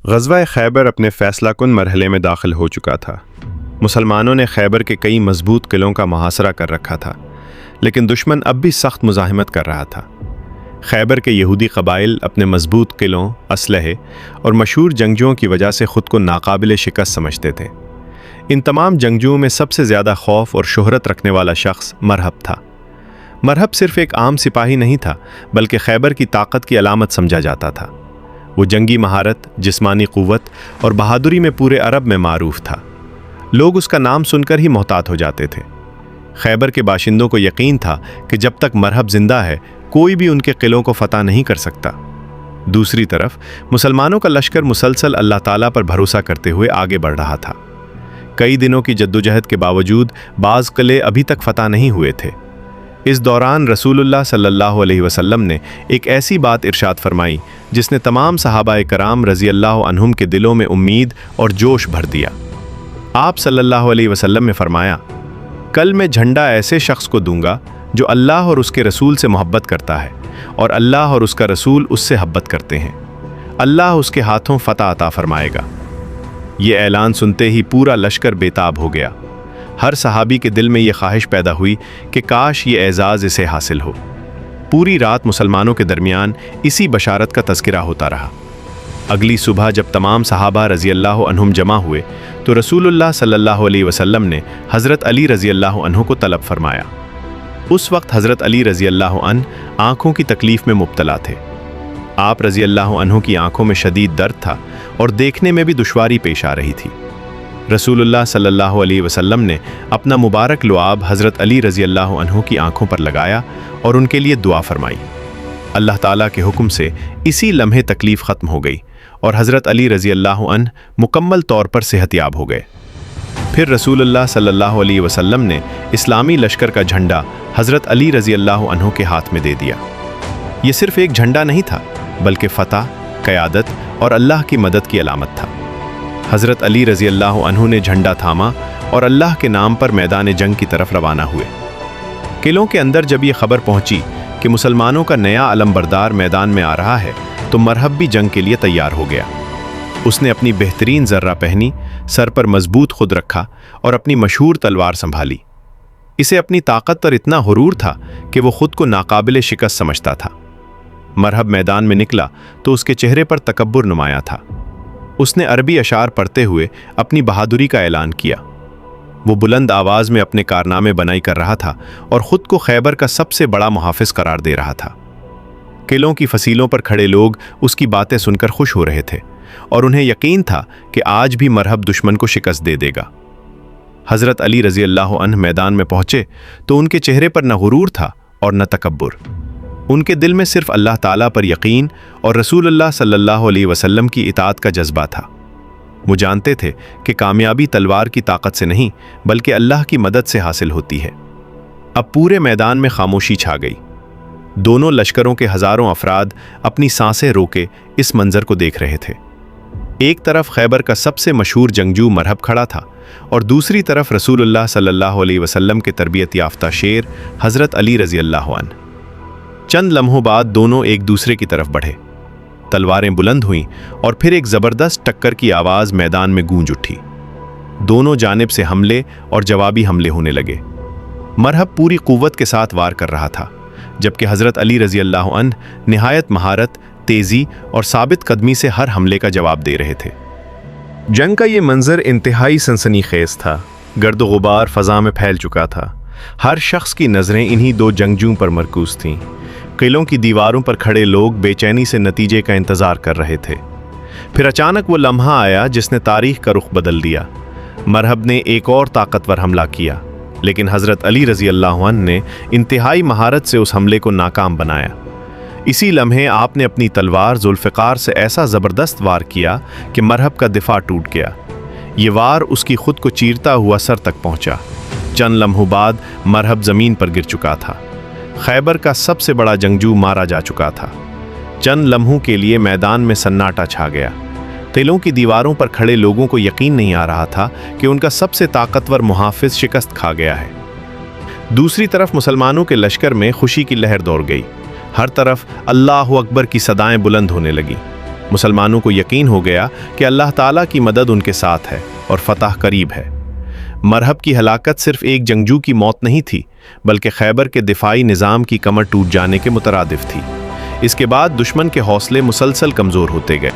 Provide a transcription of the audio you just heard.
غزوہ خیبر اپنے فیصلہ کن مرحلے میں داخل ہو چکا تھا۔ مسلمانوں نے خیبر کے کئی مضبوط قلعوں کا محاصرہ کر رکھا تھا، لیکن دشمن اب بھی سخت مزاحمت کر رہا تھا۔ خیبر کے یہودی قبائل اپنے مضبوط قلعوں، اسلحے اور مشہور جنگجوؤں کی وجہ سے خود کو ناقابل شکست سمجھتے تھے۔ ان تمام جنگجوؤں میں سب سے زیادہ خوف اور شہرت رکھنے والا شخص مرہب تھا۔ مرہب صرف ایک عام سپاہی نہیں تھا، بلکہ خیبر کی طاقت کی علامت سمجھا جاتا تھا۔ وہ جنگی مہارت، جسمانی قوت اور بہادری میں پورے عرب میں معروف تھا۔ لوگ اس کا نام سن کر ہی محتاط ہو جاتے تھے۔ خیبر کے باشندوں کو یقین تھا کہ جب تک مرہب زندہ ہے، کوئی بھی ان کے قلعوں کو فتح نہیں کر سکتا۔ دوسری طرف مسلمانوں کا لشکر مسلسل اللہ تعالیٰ پر بھروسہ کرتے ہوئے آگے بڑھ رہا تھا۔ کئی دنوں کی جدوجہد کے باوجود بعض قلعے ابھی تک فتح نہیں ہوئے تھے۔ اس دوران رسول اللہ صلی اللہ علیہ وسلم نے ایک ایسی بات ارشاد فرمائی جس نے تمام صحابہ کرام رضی اللہ عنہم کے دلوں میں امید اور جوش بھر دیا۔ آپ صلی اللہ علیہ وسلم نے فرمایا، کل میں جھنڈا ایسے شخص کو دوں گا جو اللہ اور اس کے رسول سے محبت کرتا ہے، اور اللہ اور اس کا رسول اس سے محبت کرتے ہیں۔ اللہ اس کے ہاتھوں فتح عطا فرمائے گا۔ یہ اعلان سنتے ہی پورا لشکر بےتاب ہو گیا۔ ہر صحابی کے دل میں یہ خواہش پیدا ہوئی کہ کاش یہ اعزاز اسے حاصل ہو۔ پوری رات مسلمانوں کے درمیان اسی بشارت کا تذکرہ ہوتا رہا۔ اگلی صبح جب تمام صحابہ رضی اللہ عنہم جمع ہوئے تو رسول اللہ صلی اللہ علیہ وسلم نے حضرت علی رضی اللہ عنہ کو طلب فرمایا۔ اس وقت حضرت علی رضی اللہ عنہ آنکھوں کی تکلیف میں مبتلا تھے۔ آپ رضی اللہ عنہ کی آنکھوں میں شدید درد تھا اور دیکھنے میں بھی دشواری پیش آ رہی تھی۔ رسول اللہ صلی اللہ علیہ وسلم نے اپنا مبارک لعاب حضرت علی رضی اللہ عنہ کی آنکھوں پر لگایا اور ان کے لیے دعا فرمائی۔ اللہ تعالیٰ کے حکم سے اسی لمحے تکلیف ختم ہو گئی اور حضرت علی رضی اللہ عنہ مکمل طور پر صحت یاب ہو گئے۔ پھر رسول اللہ صلی اللہ علیہ وسلم نے اسلامی لشکر کا جھنڈا حضرت علی رضی اللہ عنہ کے ہاتھ میں دے دیا۔ یہ صرف ایک جھنڈا نہیں تھا، بلکہ فتح، قیادت اور اللہ کی مدد کی علامت تھا۔ حضرت علی رضی اللہ عنہ نے جھنڈا تھاما اور اللہ کے نام پر میدان جنگ کی طرف روانہ ہوئے۔ قلعوں کے اندر جب یہ خبر پہنچی کہ مسلمانوں کا نیا علمبردار میدان میں آ رہا ہے تو مرہب بھی جنگ کے لیے تیار ہو گیا۔ اس نے اپنی بہترین زرہ پہنی، سر پر مضبوط خود رکھا اور اپنی مشہور تلوار سنبھالی۔ اسے اپنی طاقت پر اتنا غرور تھا کہ وہ خود کو ناقابل شکست سمجھتا تھا۔ مرہب میدان میں نکلا تو اس کے چہرے پر تکبر نمایاں تھا۔ اس نے عربی اشعار پڑھتے ہوئے اپنی بہادری کا اعلان کیا۔ وہ بلند آواز میں اپنے کارنامے بنائی کر رہا تھا اور خود کو خیبر کا سب سے بڑا محافظ قرار دے رہا تھا۔ قلعوں کی فصیلوں پر کھڑے لوگ اس کی باتیں سن کر خوش ہو رہے تھے اور انہیں یقین تھا کہ آج بھی مرہب دشمن کو شکست دے دے گا۔ حضرت علی رضی اللہ عنہ میدان میں پہنچے تو ان کے چہرے پر نہ غرور تھا اور نہ تکبر۔ ان کے دل میں صرف اللہ تعالیٰ پر یقین اور رسول اللہ صلی اللہ علیہ وسلم کی اطاعت کا جذبہ تھا۔ وہ جانتے تھے کہ کامیابی تلوار کی طاقت سے نہیں بلکہ اللہ کی مدد سے حاصل ہوتی ہے۔ اب پورے میدان میں خاموشی چھا گئی۔ دونوں لشکروں کے ہزاروں افراد اپنی سانسیں روکے اس منظر کو دیکھ رہے تھے۔ ایک طرف خیبر کا سب سے مشہور جنگجو مرہب کھڑا تھا اور دوسری طرف رسول اللہ صلی اللہ علیہ وسلم کے تربیت یافتہ شیر حضرت علی رضی اللہ عنہ۔ چند لمحوں بعد دونوں ایک دوسرے کی طرف بڑھے۔ تلواریں بلند ہوئیں اور پھر ایک زبردست ٹکر کی آواز میدان میں گونج اٹھی۔ دونوں جانب سے حملے اور جوابی حملے ہونے لگے۔ مرہب پوری قوت کے ساتھ وار کر رہا تھا، جبکہ حضرت علی رضی اللہ عنہ نہایت مہارت، تیزی اور ثابت قدمی سے ہر حملے کا جواب دے رہے تھے۔ جنگ کا یہ منظر انتہائی سنسنی خیز تھا۔ گرد و غبار فضا میں پھیل چکا تھا۔ ہر شخص کی نظریں انہی دو جنگجوؤں پر مرکوز تھیں۔ قلعوں کی دیواروں پر کھڑے لوگ بے چینی سے نتیجے کا انتظار کر رہے تھے۔ پھر اچانک وہ لمحہ آیا جس نے تاریخ کا رخ بدل دیا۔ مرہب نے ایک اور طاقتور حملہ کیا، لیکن حضرت علی رضی اللہ عنہ نے انتہائی مہارت سے اس حملے کو ناکام بنایا۔ اسی لمحے آپ نے اپنی تلوار ذوالفقار سے ایسا زبردست وار کیا کہ مرہب کا دفاع ٹوٹ گیا۔ یہ وار اس کی خود کو چیرتا ہوا سر تک پہنچا۔ چند لمحوں بعد مرہب زمین پر گر چکا تھا۔ خیبر کا سب سے بڑا جنگجو مارا جا چکا تھا۔ چند لمحوں کے لیے میدان میں سناٹا چھا گیا۔ قلعوں کی دیواروں پر کھڑے لوگوں کو یقین نہیں آ رہا تھا کہ ان کا سب سے طاقتور محافظ شکست کھا گیا ہے۔ دوسری طرف مسلمانوں کے لشکر میں خوشی کی لہر دوڑ گئی۔ ہر طرف اللہ اکبر کی صدائیں بلند ہونے لگیں۔ مسلمانوں کو یقین ہو گیا کہ اللہ تعالیٰ کی مدد ان کے ساتھ ہے اور فتح قریب ہے۔ مرہب کی ہلاکت صرف ایک جنگجو کی موت نہیں تھی، بلکہ خیبر کے دفاعی نظام کی کمر ٹوٹ جانے کے مترادف تھی۔ اس کے بعد دشمن کے حوصلے مسلسل کمزور ہوتے گئے۔